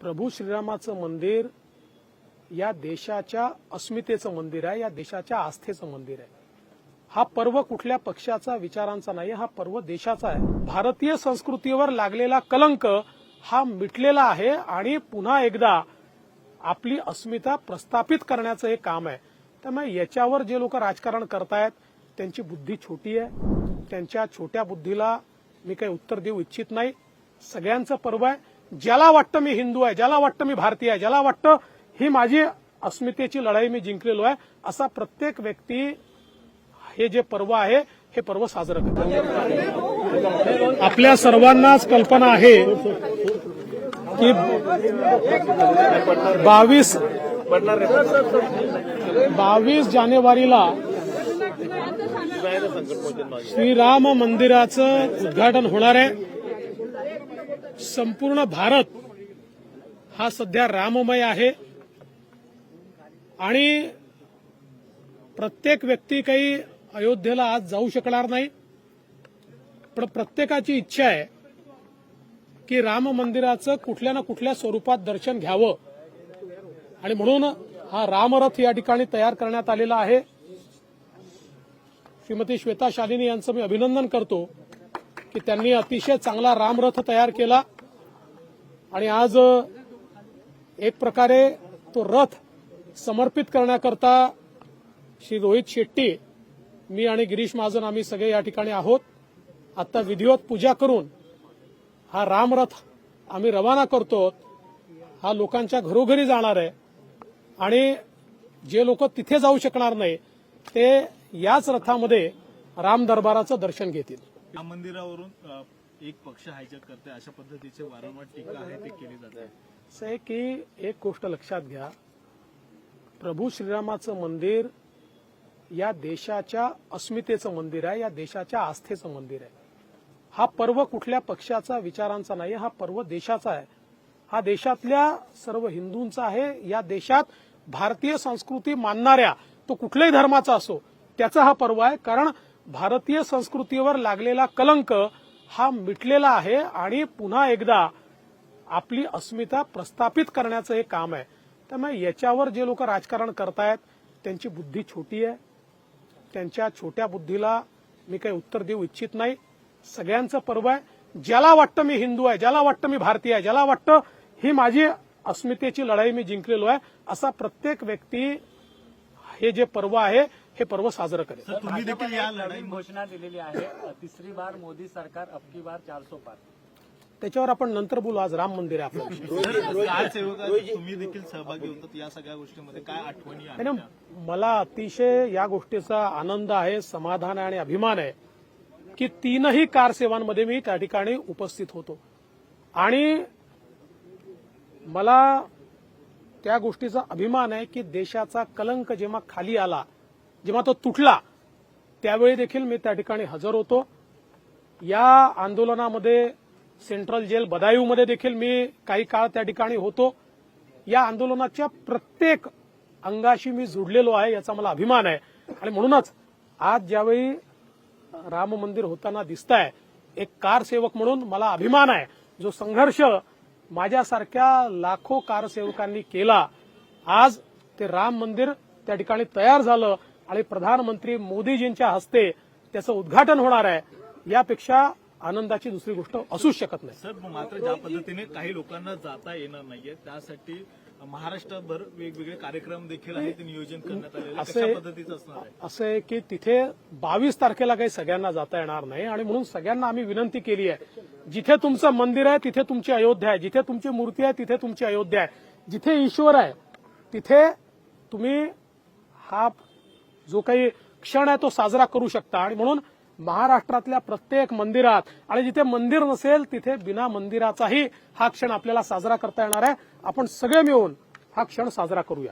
प्रभू श्रीरामाचं मंदिर या देशाच्या अस्मितेचं मंदिर आहे, या देशाच्या आस्थेचं मंदिर आहे। हा पर्व कुठल्या पक्षाचा विचारांचा नाही, हा पर्व देशाचा आहे। भारतीय संस्कृतीवर लागलेला कलंक हा मिटलेला आहे आणि पुन्हा एकदा आपली अस्मिता प्रस्थापित करण्याचं हे काम आहे। त्यामुळे याच्यावर जे लोक राजकारण करतायत त्यांची बुद्धी छोटी आहे, त्यांच्या छोट्या बुद्धीला मी काही उत्तर देऊ इच्छित नाही। सगळ्यांचं पर्व आहे। ज्याला वाटतं मी हिंदू आहे, ज्याला वाटतं मी भारतीय आहे, ज्याला वाटतं ही माझी अस्मितेची लढाई मी जिंकलेलो आहे, असा प्रत्येक व्यक्ती हे जे पर्व आहे हे पर्व साजरं करतो। आपल्या सर्वांनाच कल्पना आहे की 22 जानेवारीला श्रीराम मंदिराचं उद्घाटन होणार आहे। संपूर्ण भारत हा सध्या राममय आहे आणि प्रत्येक व्यक्ती काही अयोध्येला आज जाऊ शकणार नाही, पण प्रत्येकाची इच्छा आहे की राम मंदिराचं कुठल्या ना कुठल्या स्वरूपात दर्शन घ्यावं आणि म्हणून हा रामरथ या ठिकाणी तयार करण्यात आलेला आहे। श्रीमती श्वेता शालिनी यांचं मी अभिनंदन करतो की त्यांनी अतिशय चांगला रामरथ तयार केला आणि आज एक प्रकारे तो रथ समर्पित करण्याकरता श्री रोहित शेट्टी, मी आणि गिरीश महाजन आम्ही सगळे या ठिकाणी आहोत। आता विधिवत पूजा करून हा रामरथ आम्ही रवाना करतो। हा लोकांच्या घरोघरी जाणार आहे आणि जे लोक तिथे जाऊ शकणार नाही ते याच रथामध्ये राम दरबाराचं दर्शन घेतील। या मंदिरावरून एक पक्ष हायजॅक करते अशा पद्धतीचे वारंवार टीका आहे ते केली जाते। असं आहे की एक गोष्ट लक्षात घ्या, प्रभू श्रीरामाचं मंदिर या देशाच्या अस्मितेचं मंदिर आहे, या देशाच्या आस्थेचं मंदिर आहे। हा पर्व कुठल्या पक्षाचा विचारांचा नाही, हा पर्व देशाचा आहे। हा देशातल्या सर्व हिंदूंचा आहे। या देशात भारतीय संस्कृती मानणाऱ्या, तो कुठल्याही धर्माचा असो, त्याचा हा पर्व आहे। कारण भारतीय संस्कृतीवर लागलेला कलंक हा मिटलेला आहे आणि पुन्हा एकदा आपली अस्मिता प्रस्थापित करण्याचं हे काम आहे। त्यामुळे याच्यावर जे लोक राजकारण करतायत त्यांची बुद्धी छोटी आहे, त्यांच्या छोट्या बुद्धीला मी काही उत्तर देऊ इच्छित नाही। सगळ्यांचं पर्व आहे। ज्याला वाटतं मी हिंदू आहे, ज्याला वाटतं मी भारतीय आहे, ज्याला वाटतं ही माझी अस्मितेची लढाई मी जिंकलेलो आहे, असा प्रत्येक व्यक्ती हे जे पर्व आहे हे पर्व साजरं करेल। तुम्ही देखील या लढाई घोषणा दिलेली आहे, तिसरी बार मोदी सरकार, अब की बार 400 पार। त्याच्यावर आपण नंतर बोलू। आज राम मंदिर आहे आपलं। तुम्ही देखील सहभागी होतात या सगळ्या गोष्टीमध्ये, काय आठवणी आहेत? आणि मला अतिशय या गोष्टीचा आनंद आहे, समाधान आहे आणि अभिमान आहे की 3ही कारसेवांमध्ये मी त्या ठिकाणी उपस्थित होतो आणि मला त्या गोष्टीचा अभिमान आहे की देशाचा कलंक जेव्हा खाली आला, जेव्हा तो तुटला, त्यावेळी देखील मी त्या ठिकाणी हजर होतो। या आंदोलनामध्ये सेंट्रल जेल बदायूमध्ये देखील मी काही काळ त्या ठिकाणी होतो। या आंदोलनाच्या प्रत्येक अंगाशी मी जुडलेलो आहे, याचा मला अभिमान आहे। आणि म्हणूनच आज ज्यावेळी राम मंदिर होताना दिसतंय, एक कारसेवक म्हणून मला अभिमान आहे। जो संघर्ष माझ्यासारख्या लाखो कारसेवकांनी केला, आज ते राम मंदिर त्या ठिकाणी तयार झालं आणि प्रधानमंत्री मोदीजींच्या हस्ते त्याचं उद्घाटन होणार आहे। यापेक्षा आनंदाची दुसरी गोष्ट असूच शकत नाही। सर, मात्र ज्या पद्धतीने काही लोकांना जाता येणार नाहीये त्यासाठी महाराष्ट्रभर वेगवेगळे कार्यक्रम देखील आहेत, नियोजन करण्यात आलेले, कशा पद्धतीचं असणार आहे? असं आहे की तिथे 22 तारखेला काही सगळ्यांना जाता येणार नाही आणि म्हणून सगळ्यांना आम्ही विनंती केली आहे, जिथे तुमचं मंदिर आहे तिथे तुमची अयोध्या आहे, जिथे तुमची मूर्ती आहे तिथे तुमची अयोध्या आहे, जिथे ईश्वर आहे तिथे तुम्ही हा जो काही क्षण आहे तो साजरा करू शकता। आणि म्हणून महाराष्ट्रातल्या प्रत्येक मंदिरात आणि जिथे मंदिर नसेल तिथे बिना मंदिराचाही हा क्षण आपल्याला साजरा करता येणार आहे। आपण सगळे मिळून हा क्षण साजरा करूया।